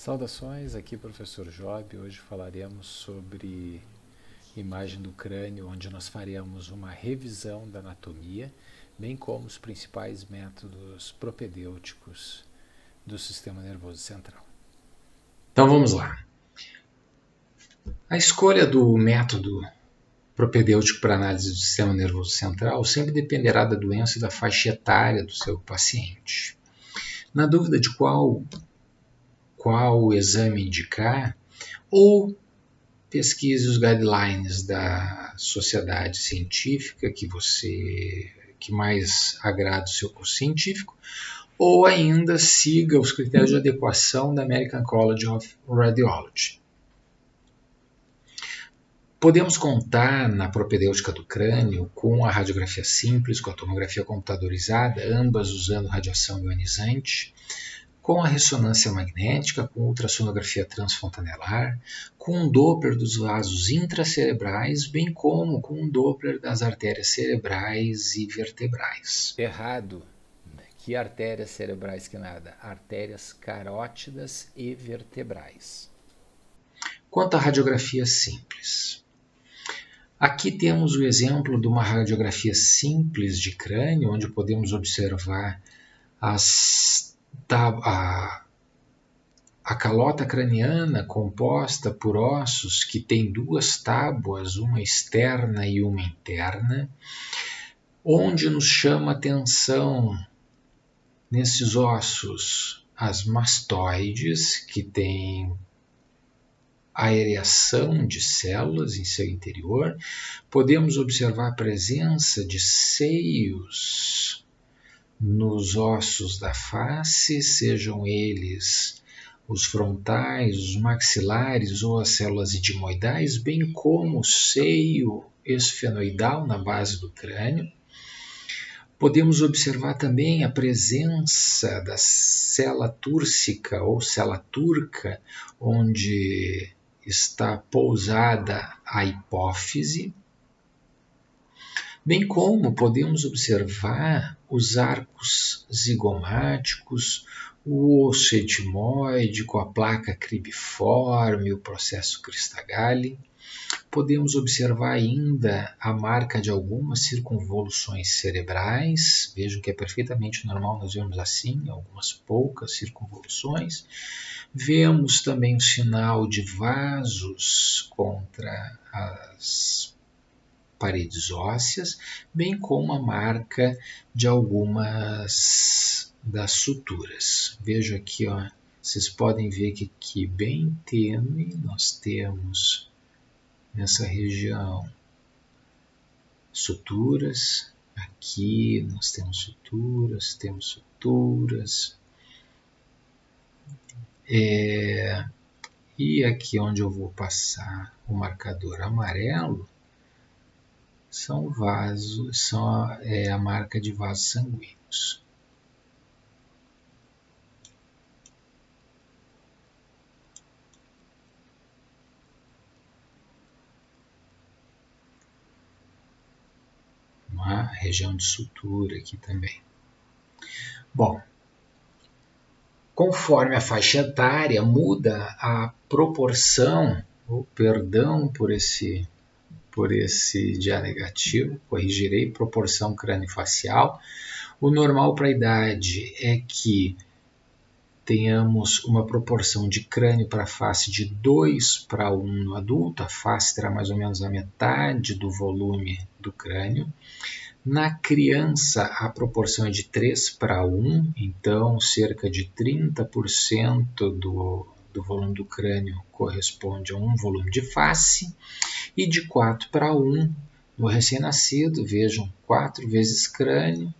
Saudações, aqui professor Job. Hoje falaremos sobre imagem do crânio, onde nós faremos uma revisão da anatomia, bem como os principais métodos propedêuticos do sistema nervoso central. Então vamos lá. A escolha do método propedêutico para análise do sistema nervoso central sempre dependerá da doença e da faixa etária do seu paciente. Na dúvida de qual exame indicar, ou pesquise os guidelines da sociedade científica que mais agrada o seu curso científico, ou ainda siga os critérios de adequação da American College of Radiology. Podemos contar na propedêutica do crânio com a radiografia simples, com a tomografia computadorizada, ambas usando radiação ionizante, com a ressonância magnética, com ultrassonografia transfontanelar, com um Doppler dos vasos intracerebrais, bem como com um Doppler das artérias cerebrais e vertebrais. Errado. Que artérias cerebrais que nada? Artérias carótidas e vertebrais. Quanto à radiografia simples. Aqui temos o exemplo de uma radiografia simples de crânio, onde podemos observar a calota craniana composta por ossos que tem duas tábuas, uma externa e uma interna, onde nos chama a atenção nesses ossos as mastoides, que têm aereação de células em seu interior. Podemos observar a presença de seios nos ossos da face, sejam eles os frontais, os maxilares ou as células etimoidais, bem como o seio esfenoidal na base do crânio. Podemos observar também a presença da cela túrcica ou cela turca, onde está pousada a hipófise, bem como podemos observar os arcos zigomáticos, o osso etimoide com a placa cribiforme, o processo Christgale. Podemos observar ainda a marca de algumas circunvoluções cerebrais. Vejam que é perfeitamente normal nós vemos assim, algumas poucas circunvoluções. Vemos também o sinal de vasos contra as paredes ósseas, bem como a marca de algumas das suturas. Vejo aqui, vocês podem ver que aqui bem tênue nós temos nessa região suturas. Aqui nós temos suturas. E aqui onde eu vou passar o marcador amarelo são vasos, a marca de vasos sanguíneos. Uma região de sutura aqui também. Bom, conforme a faixa etária muda a proporção, perdão por esse dia negativo, corrigirei, proporção crânio-facial. O normal para a idade é que tenhamos uma proporção de crânio para face de 2:1 no adulto. A face terá mais ou menos a metade do volume do crânio. Na criança, a proporção é de 3:1, então cerca de 30% do volume do crânio corresponde a um volume de face. E de 4:1 no recém-nascido, vejam, 4 vezes crânio,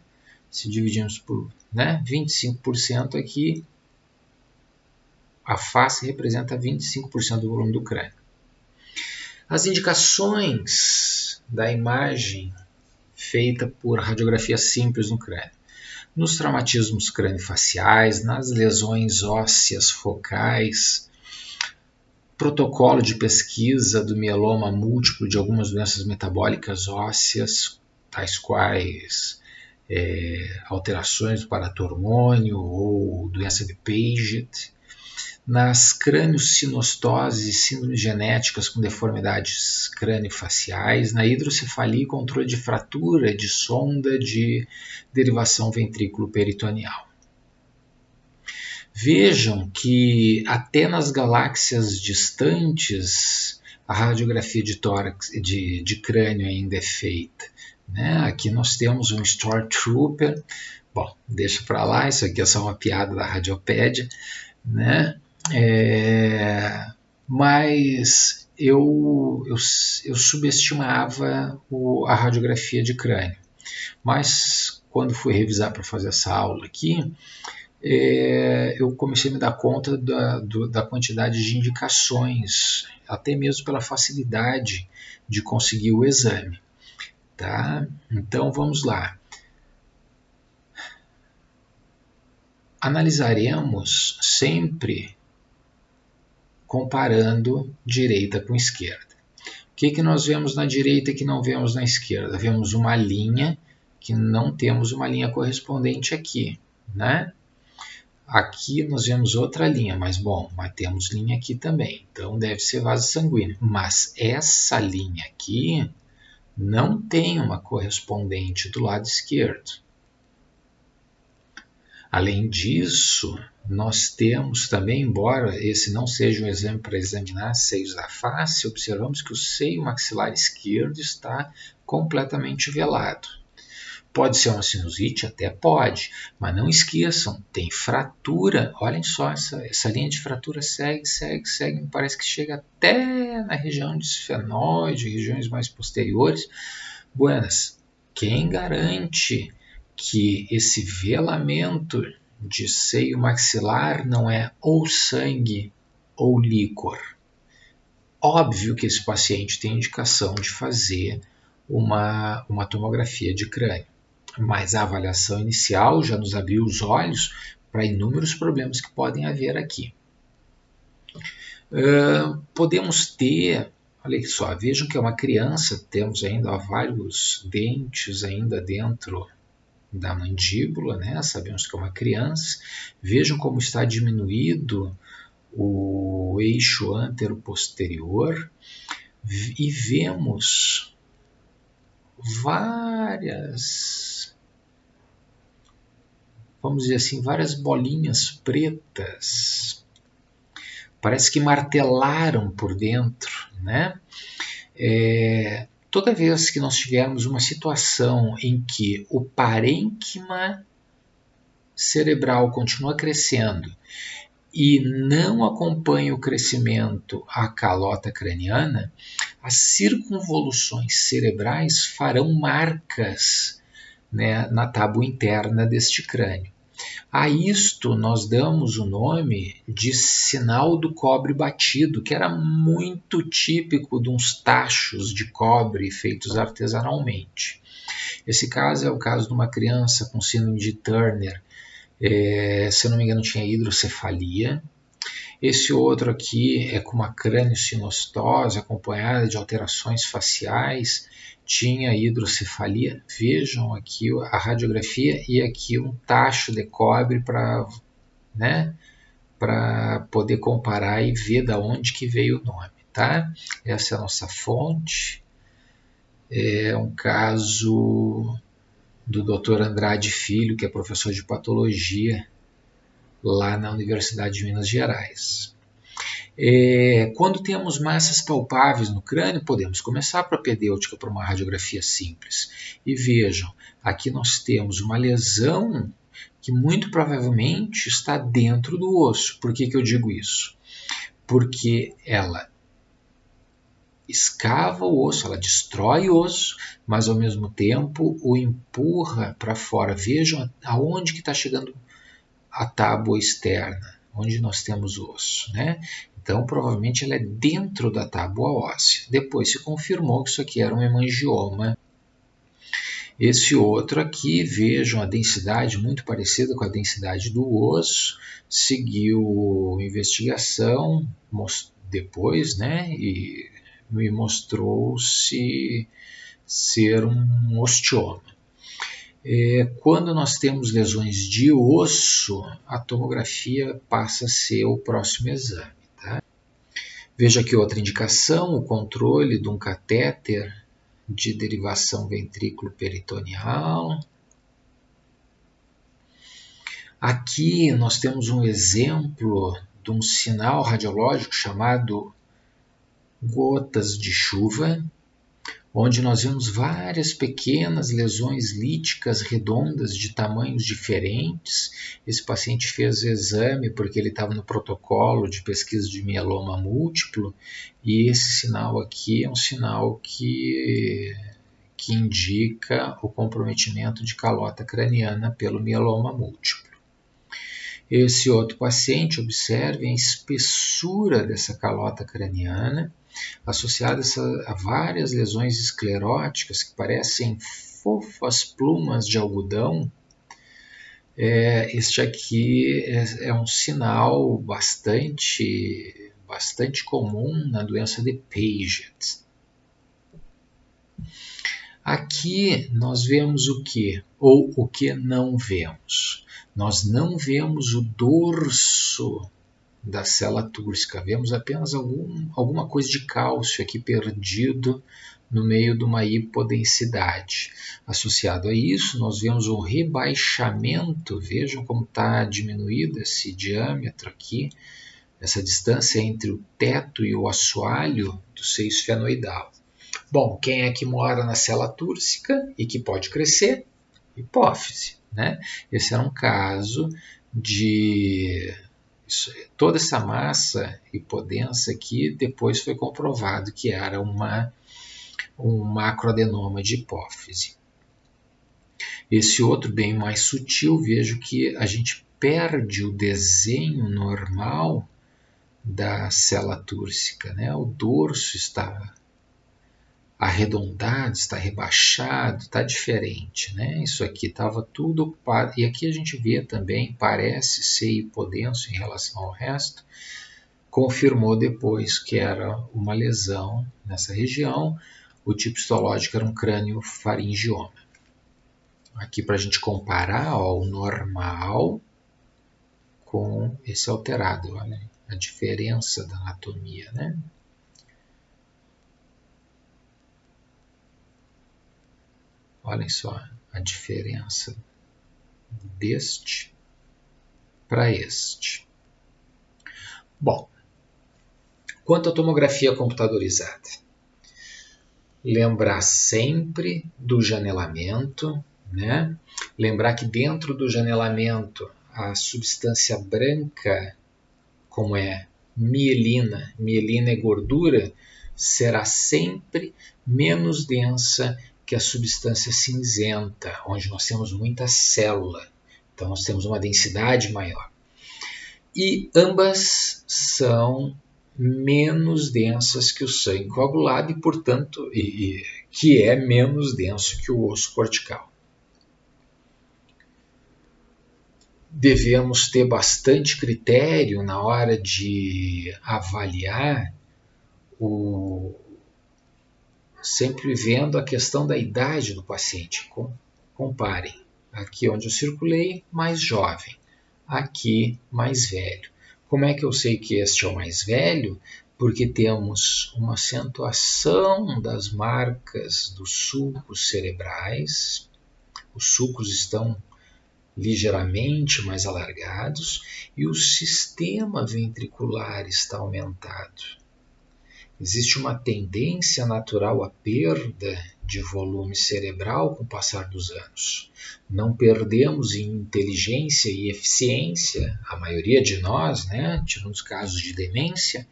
se dividimos por 25% aqui, a face representa 25% do volume do crânio. As indicações da imagem feita por radiografia simples no crânio. Nos traumatismos crânio-faciais, nas lesões ósseas focais, protocolo de pesquisa do mieloma múltiplo de algumas doenças metabólicas ósseas, tais quais alterações do paratormônio ou doença de Paget. nas crâniosinostoses e síndromes genéticas com deformidades craniofaciais, na hidrocefalia e controle de fratura de sonda de derivação ventrículo-peritoneal. Vejam que até nas galáxias distantes a radiografia de tórax, de crânio ainda é feita. Né? Aqui nós temos um Stormtrooper. Bom, deixa para lá, isso aqui é só uma piada da Radiopédia, né? Mas eu subestimava a radiografia de crânio. Mas quando fui revisar para fazer essa aula aqui, eu comecei a me dar conta da quantidade de indicações, até mesmo pela facilidade de conseguir o exame. Tá? Então vamos lá. Analisaremos sempre comparando direita com esquerda. O que nós vemos na direita e que não vemos na esquerda? Vemos uma linha que não temos uma linha correspondente aqui, né? Aqui nós vemos outra linha, mas temos linha aqui também, então deve ser vaso sanguíneo. Mas essa linha aqui não tem uma correspondente do lado esquerdo. Além disso, nós temos também, embora esse não seja um exame para examinar seios da face, observamos que o seio maxilar esquerdo está completamente velado. Pode ser uma sinusite? Até pode, mas não esqueçam, tem fratura. Olhem só, essa linha de fratura segue, me parece que chega até na região de esfenoide, regiões mais posteriores. Buenas, quem garante que esse velamento de seio maxilar não é ou sangue ou líquor? Óbvio que esse paciente tem indicação de fazer uma tomografia de crânio, mas a avaliação inicial já nos abriu os olhos para inúmeros problemas que podem haver aqui. Podemos ter, olha só, vejam que é uma criança, temos ainda vários dentes ainda dentro da mandíbula, né? Sabemos que é uma criança. Vejam como está diminuído o eixo antero-posterior e vemos várias, vamos dizer assim, várias bolinhas pretas. Parece que martelaram por dentro, né? Toda vez que nós tivermos uma situação em que o parênquima cerebral continua crescendo e não acompanha o crescimento a calota craniana, as circunvoluções cerebrais farão marcas, né, na tábua interna deste crânio. A isto nós damos o nome de sinal do cobre batido, que era muito típico de uns tachos de cobre feitos artesanalmente. Esse caso é o caso de uma criança com síndrome de Turner, se eu não me engano tinha hidrocefalia. Esse outro aqui é com uma crâniosinostose acompanhada de alterações faciais, tinha hidrocefalia. Vejam aqui a radiografia e aqui um tacho de cobre para, né, poder comparar e ver de onde que veio o nome. Tá? Essa é a nossa fonte. É um caso do Dr. Andrade Filho, que é professor de patologia lá na Universidade de Minas Gerais. Quando temos massas palpáveis no crânio, podemos começar a propedêutica por uma radiografia simples. E vejam, aqui nós temos uma lesão que muito provavelmente está dentro do osso. Por que eu digo isso? Porque ela escava o osso, ela destrói o osso, mas ao mesmo tempo o empurra para fora. Vejam aonde que está chegando a tábua externa, onde nós temos o osso, né? Então, provavelmente ela é dentro da tábua óssea. Depois se confirmou que isso aqui era um hemangioma. Esse outro aqui, vejam a densidade muito parecida com a densidade do osso, seguiu investigação depois, né? E me mostrou-se ser um osteoma. Quando nós temos lesões de osso, a tomografia passa a ser o próximo exame. Tá? Veja aqui outra indicação, o controle de um catéter de derivação ventrículo-peritoneal. Aqui nós temos um exemplo de um sinal radiológico chamado gotas de chuva, onde nós vemos várias pequenas lesões líticas redondas de tamanhos diferentes. Esse paciente fez o exame porque ele estava no protocolo de pesquisa de mieloma múltiplo, e esse sinal aqui é um sinal que indica o comprometimento de calota craniana pelo mieloma múltiplo. Esse outro paciente, observe a espessura dessa calota craniana, associada a várias lesões escleróticas que parecem fofas plumas de algodão. Este aqui é um sinal bastante comum na doença de Paget. Aqui nós vemos o que? Ou o que não vemos? Nós não vemos o dorso da célula túrcica, vemos apenas alguma coisa de cálcio aqui perdido no meio de uma hipodensidade. Associado a isso, nós vemos um rebaixamento, vejam como está diminuído esse diâmetro aqui, essa distância entre o teto e o assoalho do seio esfenoidal. Bom, quem é que mora na célula túrcica e que pode crescer? Hipófise, né? Esse era um caso de toda essa massa hipodensa aqui, depois foi comprovado que era um macroadenoma de hipófise. Esse outro bem mais sutil, vejo que a gente perde o desenho normal da célula túrcica, né? O dorso está arredondado, está rebaixado, está diferente, né? Isso aqui estava tudo ocupado, e aqui a gente vê também, parece ser hipodenso em relação ao resto, confirmou depois que era uma lesão nessa região, o tipo histológico era um crâniofaringioma. Aqui para a gente comparar, ó, o normal com esse alterado, olha a diferença da anatomia, né? Olhem só a diferença deste para este. Bom, quanto à tomografia computadorizada, lembrar sempre do janelamento, né? Lembrar que dentro do janelamento a substância branca, como é mielina é gordura, será sempre menos densa que a substância cinzenta, onde nós temos muita célula. Então nós temos uma densidade maior. E ambas são menos densas que o sangue coagulado e, portanto, que é menos denso que o osso cortical. Devemos ter bastante critério na hora de avaliar sempre vendo a questão da idade do paciente. Comparem. Aqui onde eu circulei, mais jovem. Aqui, mais velho. Como é que eu sei que este é o mais velho? Porque temos uma acentuação das marcas dos sulcos cerebrais. Os sulcos estão ligeiramente mais alargados e o sistema ventricular está aumentado. Existe uma tendência natural à perda de volume cerebral com o passar dos anos. Não perdemos em inteligência e eficiência, a maioria de nós, né, tirando os casos de demência,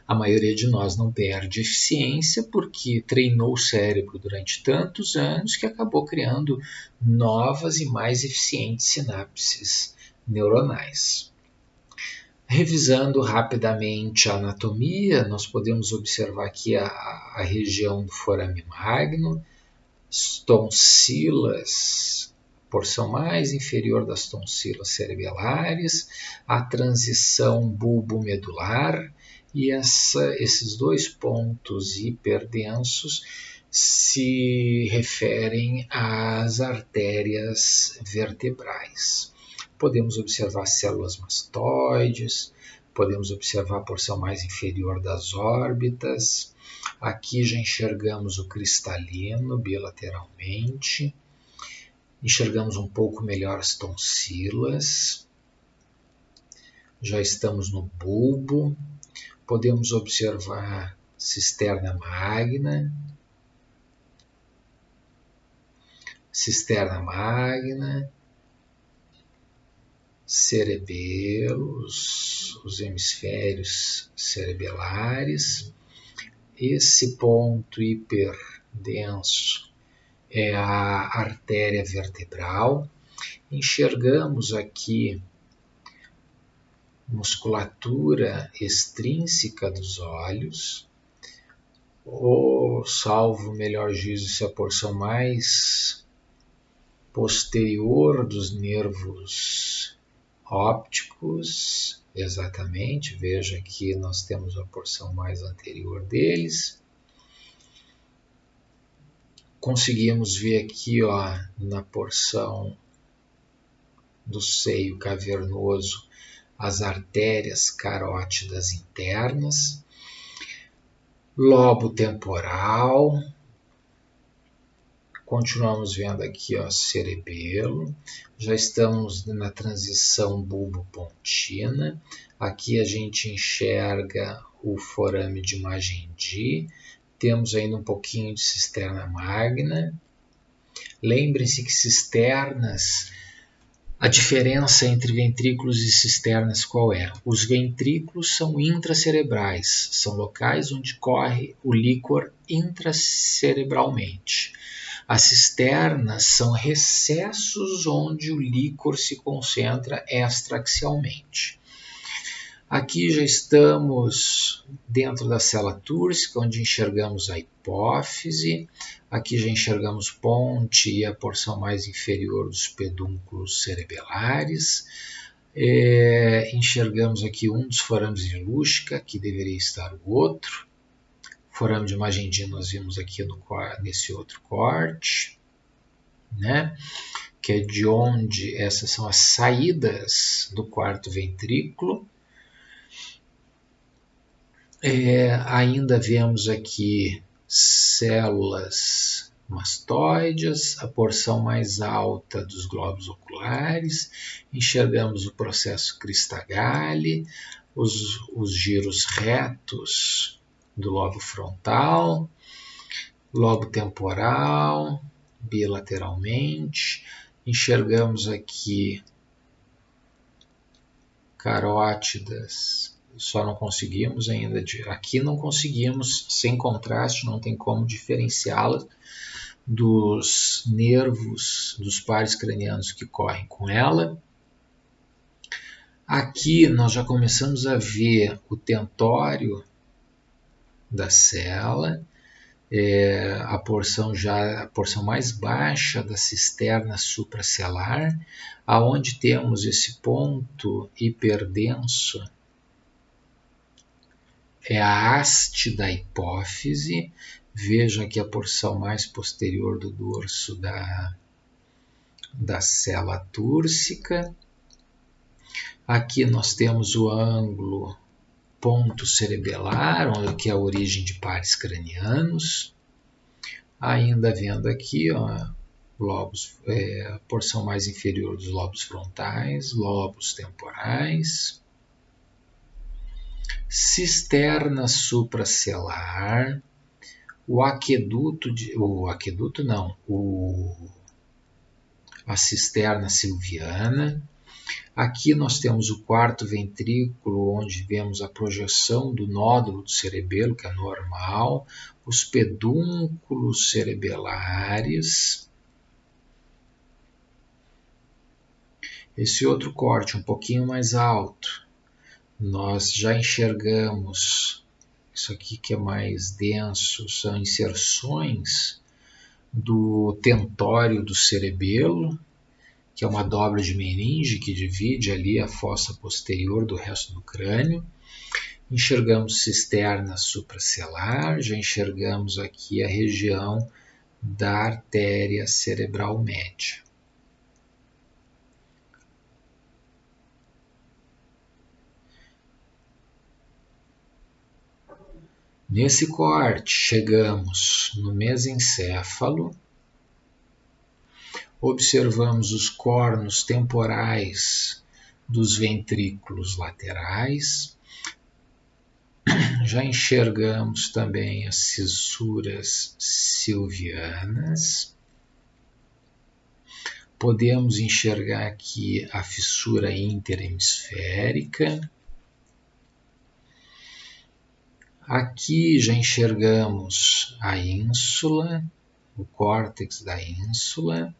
a maioria de nós não perde eficiência porque treinou o cérebro durante tantos anos que acabou criando novas e mais eficientes sinapses neuronais. Revisando rapidamente a anatomia, nós podemos observar aqui a região do forame magno, tonsilas, porção mais inferior das tonsilas cerebelares, a transição bulbomedular e esses dois pontos hiperdensos se referem às artérias vertebrais. Podemos observar células mastoides, podemos observar a porção mais inferior das órbitas. Aqui já enxergamos o cristalino bilateralmente. Enxergamos um pouco melhor as tonsilas. Já estamos no bulbo. Podemos observar cisterna magna, cerebelos, os hemisférios cerebelares. Esse ponto hiperdenso é a artéria vertebral. Enxergamos aqui musculatura extrínseca dos olhos, ou, salvo melhor juízo, se a porção mais posterior dos nervos ópticos, exatamente, veja aqui nós temos a porção mais anterior deles. Conseguimos ver aqui, ó, na porção do seio cavernoso as artérias carótidas internas, lobo temporal, continuamos vendo aqui, ó, cerebelo, já estamos na transição bulbo-pontina, aqui a gente enxerga o forame de Magendie, temos ainda um pouquinho de cisterna magna. Lembrem-se que cisternas, a diferença entre ventrículos e cisternas qual é? Os ventrículos são intracerebrais, são locais onde corre o líquor intracerebralmente. As cisternas são recessos onde o líquor se concentra extraaxialmente. Aqui já estamos dentro da célula túrcica, onde enxergamos a hipófise. Aqui já enxergamos ponte e a porção mais inferior dos pedúnculos cerebelares. Enxergamos aqui um dos forames de Luschka, que deveria estar o outro. Forame de Magendie nós vimos aqui nesse outro corte, né? Que é de onde essas são as saídas do quarto ventrículo. Ainda vemos aqui células mastoides, a porção mais alta dos glóbulos oculares, enxergamos o processo Christgale, os giros retos do lobo frontal, lobo temporal, bilateralmente, enxergamos aqui carótidas, só não conseguimos ainda, aqui não conseguimos, sem contraste, não tem como diferenciá-la dos nervos dos pares cranianos que correm com ela. Aqui nós já começamos a ver o tentório da cela, a porção mais baixa da cisterna supracelar, aonde temos esse ponto hiperdenso, é a haste da hipófise. Veja aqui a porção mais posterior do dorso da célula túrcica. Aqui nós temos o ângulo ponto cerebelar, que é a origem de pares cranianos. Ainda vendo aqui, ó, a porção mais inferior dos lobos frontais, lobos temporais. Cisterna supracelar, a cisterna silviana. Aqui nós temos o quarto ventrículo, onde vemos a projeção do nódulo do cerebelo, que é normal, os pedúnculos cerebelares. Esse outro corte, um pouquinho mais alto, nós já enxergamos, isso aqui que é mais denso, são inserções do tentório do cerebelo, que é uma dobra de meninge que divide ali a fossa posterior do resto do crânio. Enxergamos cisterna supracelular, já enxergamos aqui a região da artéria cerebral média. Nesse corte, chegamos no mesencéfalo, observamos os cornos temporais dos ventrículos laterais, já enxergamos também as cissuras silvianas, podemos enxergar aqui a fissura interhemisférica. Aqui já enxergamos a ínsula, o córtex da ínsula.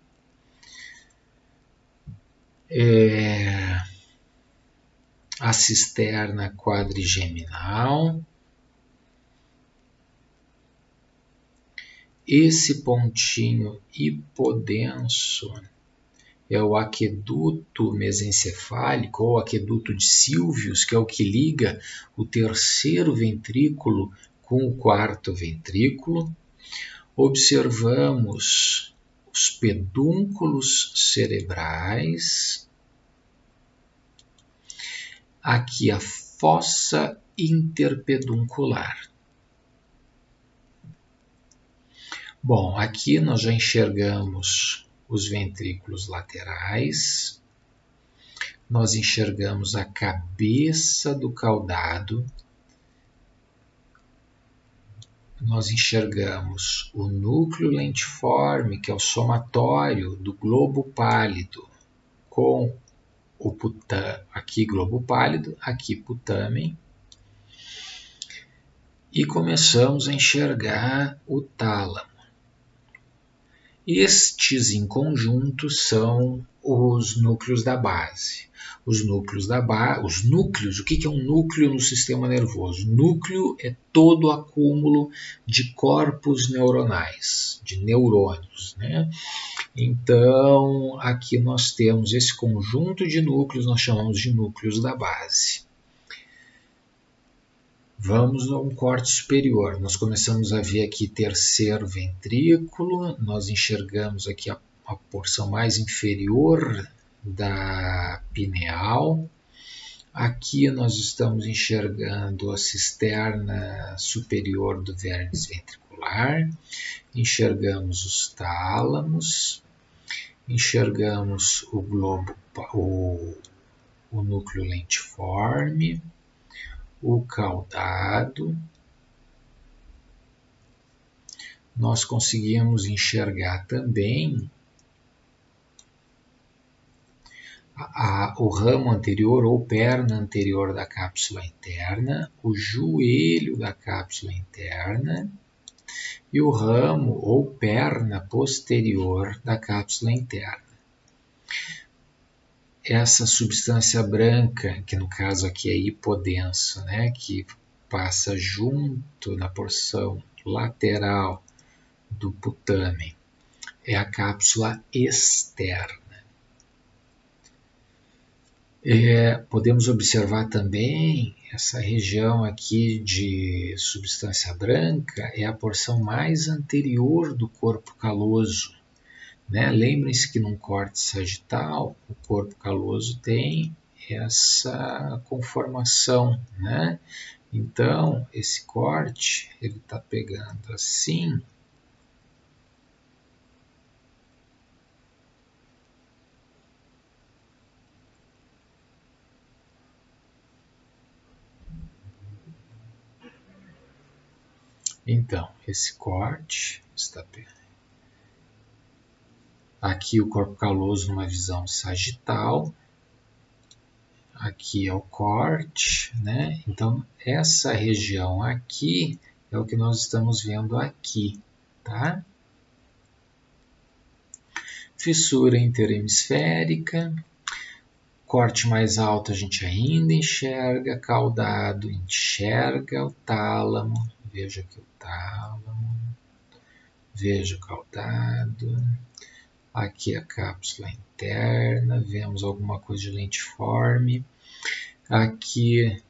A cisterna quadrigeminal. Esse pontinho hipodenso é o aqueduto mesencefálico ou aqueduto de Sylvius, que é o que liga o terceiro ventrículo com o quarto ventrículo. Observamos os pedúnculos cerebrais. Aqui a fossa interpeduncular. Bom, aqui nós já enxergamos os ventrículos laterais, nós enxergamos a cabeça do caudado, nós enxergamos o núcleo lentiforme, que é o somatório do globo pálido, com o aqui globo pálido, aqui putamen, e começamos a enxergar o tálamo. Estes em conjunto são os núcleos da base. Os núcleos, o que é um núcleo no sistema nervoso? Núcleo é todo o acúmulo de corpos neuronais, de neurônios, né? Então, aqui nós temos esse conjunto de núcleos, nós chamamos de núcleos da base. Vamos a um corte superior. Nós começamos a ver aqui terceiro ventrículo, nós enxergamos aqui a porção mais inferior da pineal. Aqui nós estamos enxergando a cisterna superior do vérnice ventricular, enxergamos os tálamos, enxergamos o globo, o núcleo lentiforme, o caudado. Nós conseguimos enxergar também o ramo anterior ou perna anterior da cápsula interna, o joelho da cápsula interna e o ramo ou perna posterior da cápsula interna. Essa substância branca, que no caso aqui é hipodenso, né, que passa junto na porção lateral do putamen, é a cápsula externa. Podemos observar também essa região aqui de substância branca, é a porção mais anterior do corpo caloso. Né? Lembrem-se que num corte sagital, o corpo caloso tem essa conformação. Né? Então, esse corte ele está pegando assim. Então, esse corte está pegando. Aqui o corpo caloso numa visão sagital. Aqui é o corte, né? Então, essa região aqui é o que nós estamos vendo aqui, tá? Fissura interhemisférica. Corte mais alto a gente ainda enxerga, caudado, enxerga o tálamo. Veja aqui o tálamo. Veja o caudado. Aqui a cápsula interna, vemos alguma coisa de lentiforme. Aqui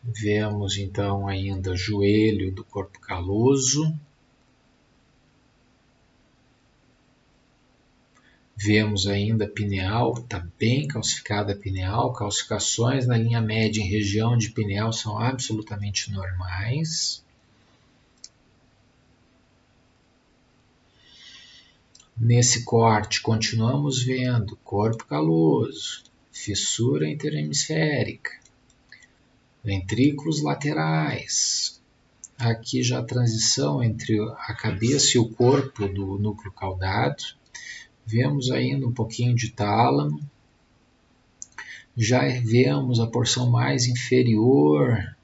Vemos então ainda joelho do corpo caloso. Vemos ainda pineal, está bem calcificada a pineal. Calcificações na linha média em região de pineal são absolutamente normais. Nesse corte, continuamos vendo corpo caloso, fissura interhemisférica, ventrículos laterais. Aqui já a transição entre a cabeça e o corpo do núcleo caudado. Vemos ainda um pouquinho de tálamo. Já vemos a porção mais inferior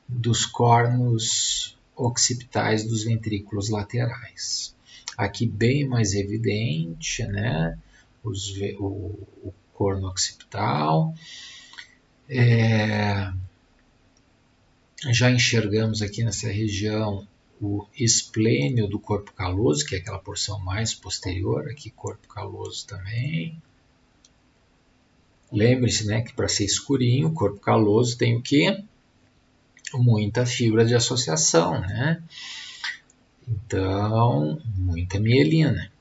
dos cornos occipitais dos ventrículos laterais. Aqui bem mais evidente, né? O corno occipital. Já enxergamos aqui nessa região o esplênio do corpo caloso, que é aquela porção mais posterior, aqui corpo caloso também. Lembre-se, né, que para ser escurinho, o corpo caloso tem o quê? Muita fibra de associação, né? Então, muita mielina.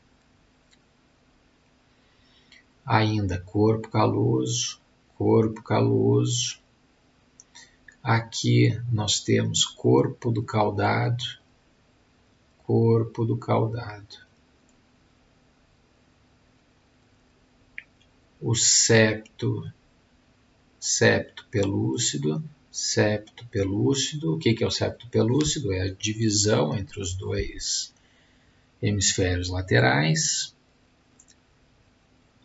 Ainda corpo caloso, corpo caloso. Aqui nós temos corpo do caudado, corpo do caudado. O septo pelúcido, septo pelúcido. O que é o septo pelúcido? É a divisão entre os dois hemisférios laterais.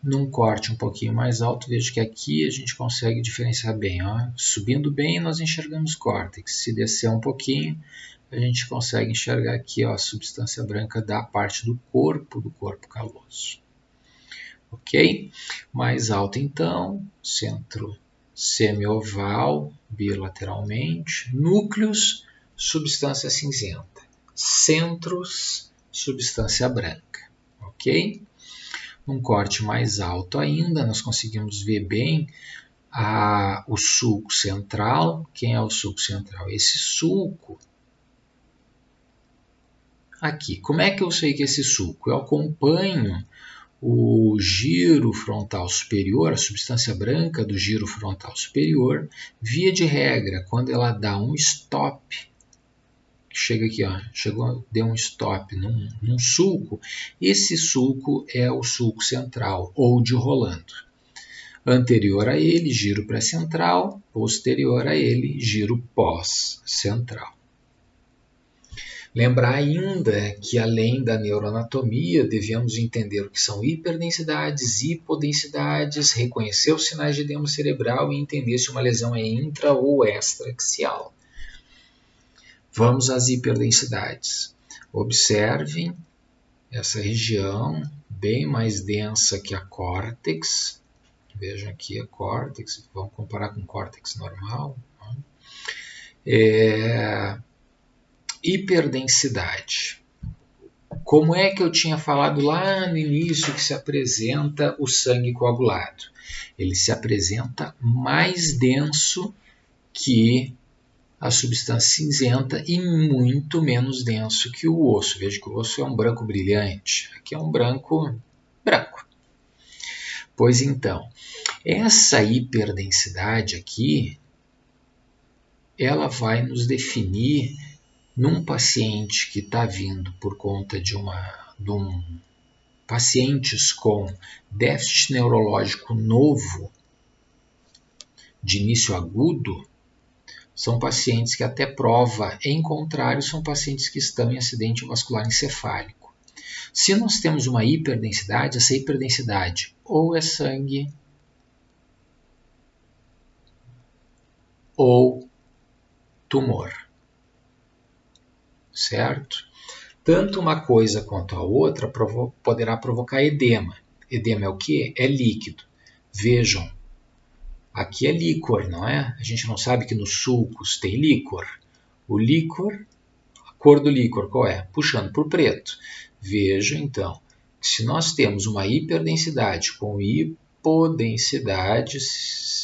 Num corte um pouquinho mais alto, vejo que aqui a gente consegue diferenciar bem. Ó. Subindo bem, nós enxergamos córtex. Se descer um pouquinho, a gente consegue enxergar aqui ó, a substância branca da parte do corpo caloso. Ok? Mais alto então, centro semioval, bilateralmente, núcleos, substância cinzenta, centros, substância branca. Ok? Num corte mais alto ainda, nós conseguimos ver bem o sulco central. Quem é o sulco central? Esse sulco aqui. Como é que eu sei que é esse sulco? Eu acompanho o giro frontal superior, a substância branca do giro frontal superior, via de regra, quando ela dá um stop, chega aqui, ó, deu um stop num sulco, esse sulco é o sulco central, ou de Rolando. Anterior a ele, giro pré-central, posterior a ele, giro pós-central. Lembrar ainda que, além da neuroanatomia, devemos entender o que são hiperdensidades, hipodensidades, reconhecer os sinais de edema cerebral e entender se uma lesão é intra ou extraaxial. Vamos às hiperdensidades. Observem essa região bem mais densa que a córtex. Vejam aqui a córtex, vamos comparar com o córtex normal. Hiperdensidade. Como é que eu tinha falado lá no início que se apresenta o sangue coagulado? Ele se apresenta mais denso que a substância cinzenta e muito menos denso que o osso. Veja que o osso é um branco brilhante. Aqui é um branco. Pois então, essa hiperdensidade aqui, ela vai nos definir num paciente que está vindo por conta de pacientes com déficit neurológico novo, de início agudo, são pacientes que até prova em contrário, são pacientes que estão em acidente vascular encefálico. Se nós temos uma hiperdensidade, essa hiperdensidade ou é sangue ou tumor. Certo? Tanto uma coisa quanto a outra poderá provocar edema. Edema é o quê? É líquido. Vejam, aqui é líquor, não é? A gente não sabe que nos sulcos tem líquor. O líquor, a cor do líquor qual é? Puxando para o preto. Veja então, que se nós temos uma hiperdensidade com hipodensidade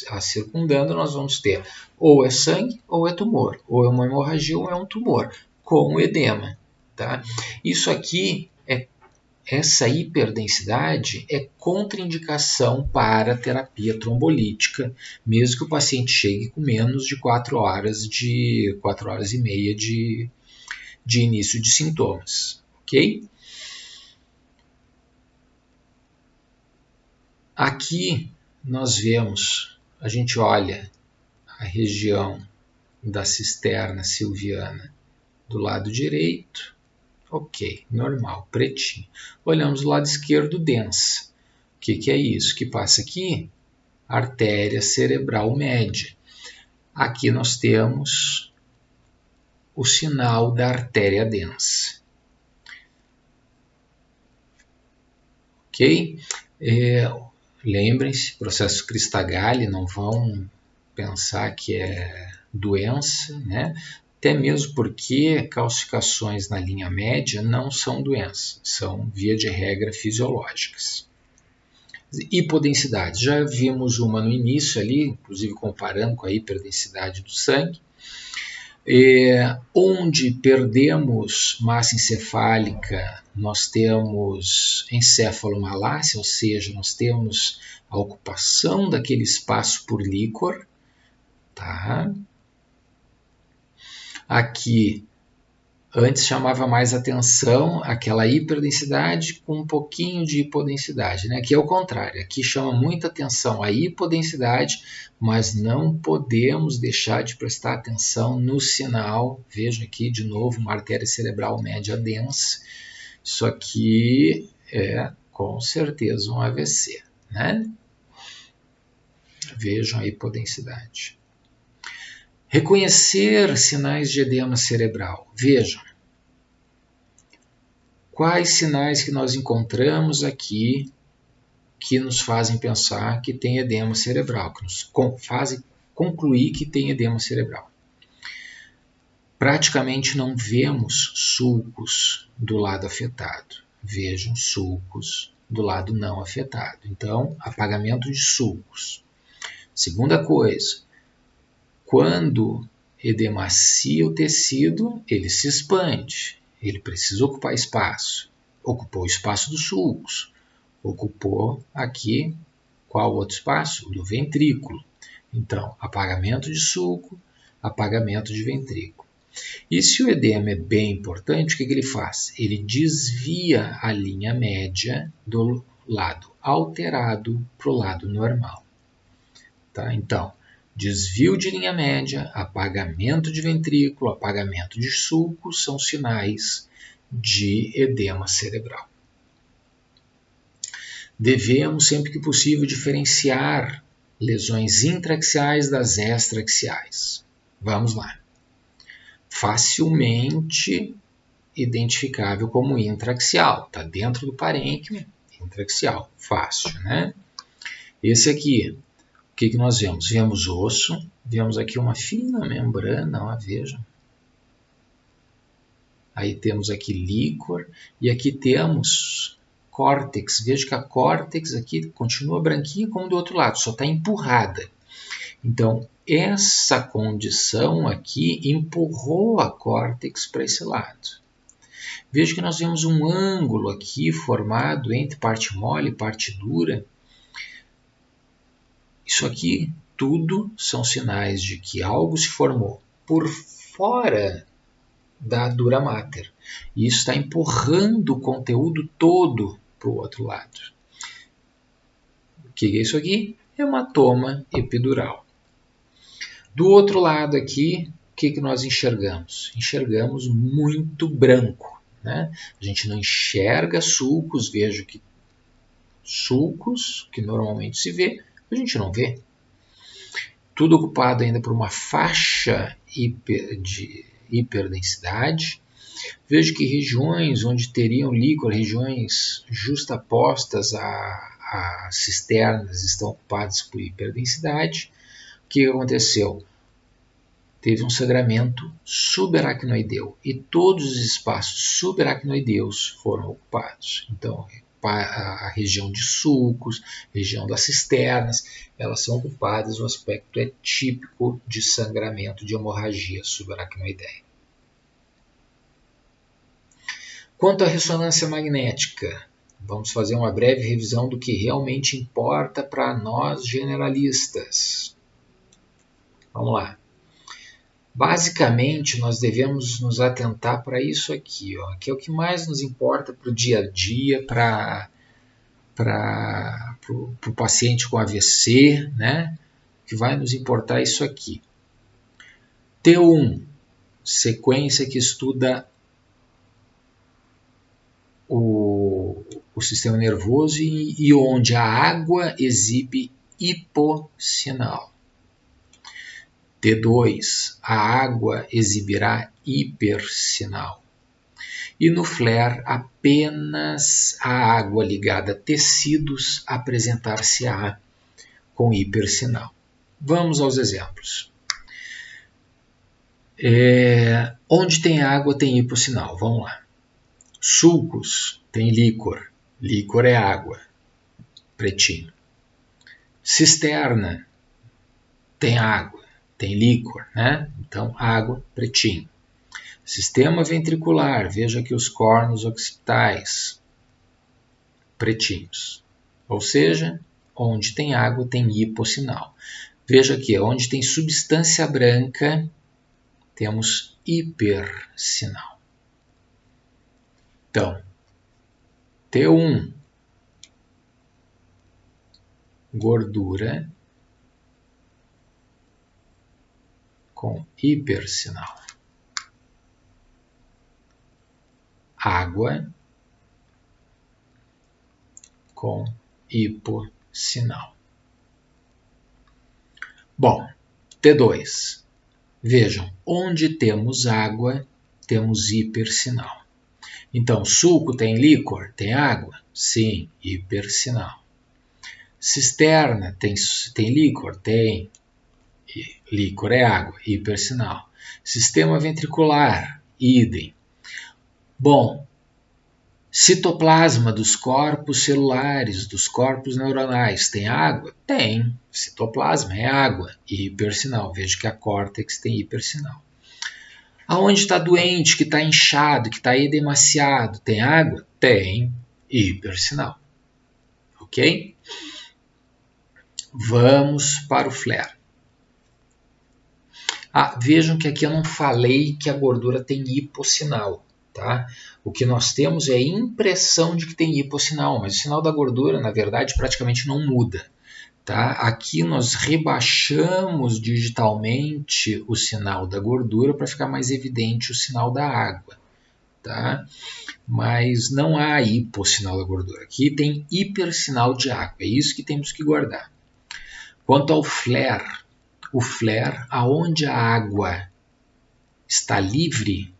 a circundando, nós vamos ter ou é sangue ou é tumor, ou é uma hemorragia ou é um tumor, com edema. Tá? Isso aqui, essa hiperdensidade é contraindicação para terapia trombolítica, mesmo que o paciente chegue com menos de 4 horas e meia de início de sintomas. Ok? Aqui nós vemos, a gente olha a região da cisterna silviana do lado direito, ok, normal, pretinho. Olhamos do lado esquerdo, densa. O que é isso que passa aqui? Artéria cerebral média. Aqui nós temos o sinal da artéria densa. Ok? Lembrem-se, processo Cristagall, não vão pensar que é doença, né? Até mesmo porque calcificações na linha média não são doenças, são, via de regra, fisiológicas. Hipodensidade, já vimos uma no início ali, inclusive comparando com a hiperdensidade do sangue, onde perdemos massa encefálica, nós temos encefalomalácia, ou seja, nós temos a ocupação daquele espaço por líquor. Tá? Aqui, antes chamava mais atenção aquela hiperdensidade com um pouquinho de hipodensidade. Né? Aqui é o contrário, aqui chama muita atenção a hipodensidade, mas não podemos deixar de prestar atenção no sinal. Veja aqui de novo uma artéria cerebral média densa. Isso aqui é com certeza um AVC. Né? Vejam a hipodensidade. Reconhecer sinais de edema cerebral. Vejam, quais sinais que nós encontramos aqui que nos fazem pensar que tem edema cerebral, que nos fazem concluir que tem edema cerebral. Praticamente não vemos sulcos do lado afetado. Vejam sulcos do lado não afetado. Então, apagamento de sulcos. Segunda coisa, quando edemacia o tecido, ele se expande, ele precisa ocupar espaço. Ocupou o espaço dos sulcos, ocupou aqui, qual outro espaço? O do ventrículo. Então, apagamento de sulco, apagamento de ventrículo. E se o edema é bem importante, o que ele faz? Ele desvia a linha média do lado alterado para o lado normal. Tá? Então, desvio de linha média, apagamento de ventrículo, apagamento de sulco são sinais de edema cerebral. Devemos, sempre que possível, diferenciar lesões intraaxiais das extraaxiais. Vamos lá. Facilmente identificável como intraaxial. Está dentro do parênquima, intraaxial. Fácil, né? Esse aqui. O que nós vemos? Vemos osso, vemos aqui uma fina membrana, ó, vejam. Aí temos aqui líquor e aqui temos córtex. Veja que a córtex aqui continua branquinha como do outro lado, só está empurrada. Então, essa condição aqui empurrou a córtex para esse lado. Veja que nós vemos um ângulo aqui formado entre parte mole e parte dura. Isso aqui tudo são sinais de que algo se formou por fora da dura mater. E isso está empurrando o conteúdo todo para o outro lado. O que é isso aqui? Hematoma epidural. Do outro lado aqui, o que nós enxergamos? Enxergamos muito branco. Né? A gente não enxerga sulcos, vejo que sulcos, que normalmente se vê, a gente não vê. Tudo ocupado ainda por uma faixa de hiperdensidade. Vejo que regiões onde teriam líquor, regiões justapostas a cisternas, estão ocupadas por hiperdensidade. O que aconteceu? Teve um sangramento subaracnoideu e todos os espaços subaracnoideus foram ocupados. Então, ocupar a região de sulcos, região das cisternas, elas são ocupadas, o aspecto é típico de sangramento, de hemorragia subaracnoideia. Quanto à ressonância magnética, vamos fazer uma breve revisão do que realmente importa para nós generalistas. Vamos lá. Basicamente, nós devemos nos atentar para isso aqui, ó, que é o que mais nos importa para o dia a dia, para o paciente com AVC, né? Que vai nos importar isso aqui. T1, sequência que estuda o sistema nervoso e onde a água exibe hipossinal. T2, a água exibirá hipersinal. E no flare, apenas a água ligada a tecidos apresentar-se-á com hipersinal. Vamos aos exemplos. Onde tem água tem hipossinal. Vamos lá. Sulcos tem líquor. Líquor é água. Pretinho. Cisterna tem água. Tem líquor, né? Então, água, pretinho. Sistema ventricular, veja aqui os cornos occipitais, pretinhos. Ou seja, onde tem água tem hipossinal. Veja aqui, onde tem substância branca, temos hipersinal. Então, T1, gordura com hipersinal. Água com hipossinal. Bom, T2. Vejam, onde temos água, temos hipersinal. Então, suco tem líquor? Tem água? Sim, hipersinal. Cisterna tem líquor? Tem. Líquor é água, hipersinal. Sistema ventricular, idem. Bom, citoplasma dos corpos celulares, dos corpos neuronais, tem água? Tem. Citoplasma é água e hipersinal. Veja que a córtex tem hipersinal. Aonde está doente, que está inchado, que está edemaciado, tem água? Tem. Hipersinal. Ok? Vamos para o flare. Vejam que aqui eu não falei que a gordura tem hipossinal. Tá? O que nós temos é a impressão de que tem hipossinal, mas o sinal da gordura, na verdade, praticamente não muda. Tá? Aqui nós rebaixamos digitalmente o sinal da gordura para ficar mais evidente o sinal da água. Tá? Mas não há hipossinal da gordura. Aqui tem hipersinal de água. É isso que temos que guardar. Quanto ao flare, o flare, aonde a água está livre,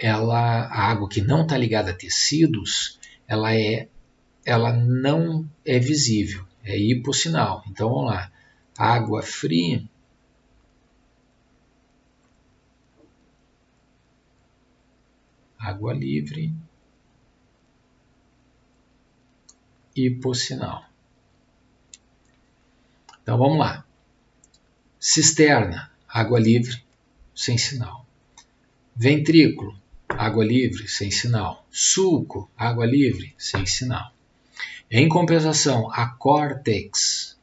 a água que não está ligada a tecidos, ela não é visível, é hipossinal. Então vamos lá, água fria, água livre, hipossinal. Então vamos lá, cisterna, água livre, sem sinal. Ventrículo, água livre, sem sinal. Sulco, água livre, sem sinal. Em compensação, a córtex,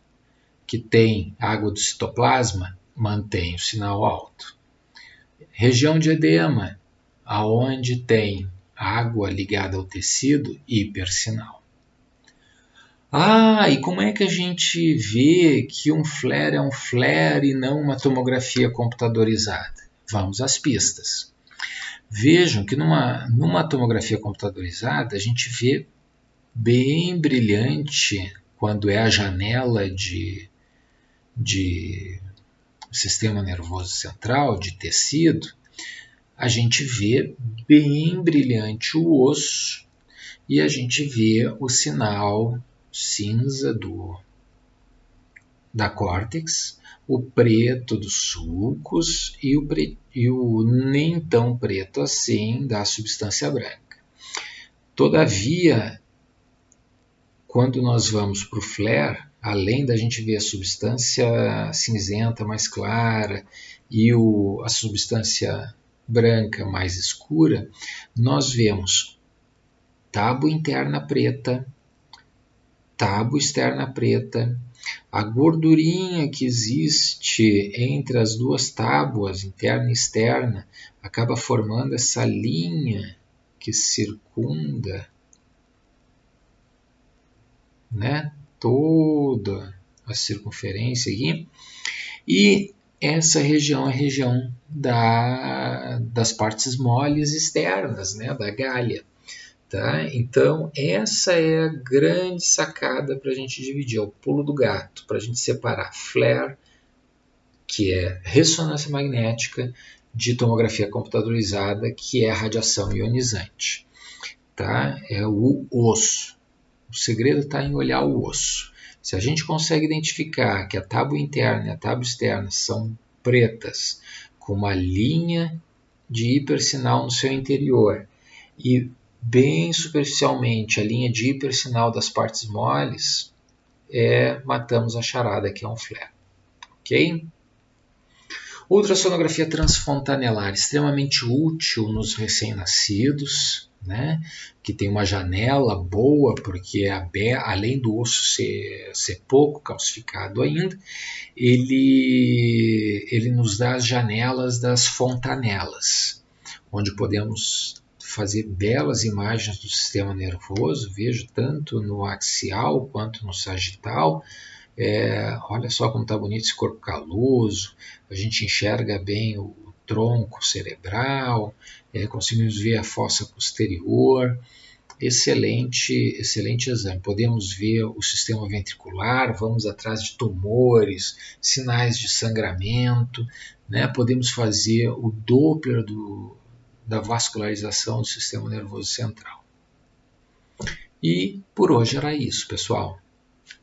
que tem água do citoplasma, mantém o sinal alto. Região de edema, aonde tem água ligada ao tecido, hipersinal. E como é que a gente vê que um flare é um flare e não uma tomografia computadorizada? Vamos às pistas. Vejam que numa tomografia computadorizada a gente vê bem brilhante quando é a janela de sistema nervoso central, de tecido, a gente vê bem brilhante o osso e a gente vê o sinal cinza da córtex, o preto dos sulcos e o nem tão preto assim da substância branca. Todavia, quando nós vamos para o flare, além da gente ver a substância cinzenta mais clara e a substância branca mais escura, nós vemos tábua interna preta, tábua externa preta, a gordurinha que existe entre as duas tábuas, interna e externa, acaba formando essa linha que circunda, né, toda a circunferência aqui. E essa região é a região das partes moles externas, né, da galha. Tá? Então, essa é a grande sacada para a gente dividir, é o pulo do gato, para a gente separar flare, que é ressonância magnética, de tomografia computadorizada, que é radiação ionizante. Tá? É o osso. O segredo está em olhar o osso. Se a gente consegue identificar que a tábua interna e a tábua externa são pretas, com uma linha de hipersinal no seu interior, e bem superficialmente a linha de hipersinal das partes moles, matamos a charada, que é um flare. Ok? Ultrassonografia transfontanelar, extremamente útil nos recém-nascidos, né? Que tem uma janela boa, porque além do osso ser pouco calcificado ainda, ele nos dá as janelas das fontanelas, onde podemos fazer belas imagens do sistema nervoso, vejo tanto no axial quanto no sagital. Olha só como está bonito esse corpo caloso, a gente enxerga bem o tronco cerebral, conseguimos ver a fossa posterior. Excelente, excelente exame. Podemos ver o sistema ventricular, vamos atrás de tumores, sinais de sangramento, né? Podemos fazer o Doppler da vascularização do sistema nervoso central. E por hoje era isso, pessoal.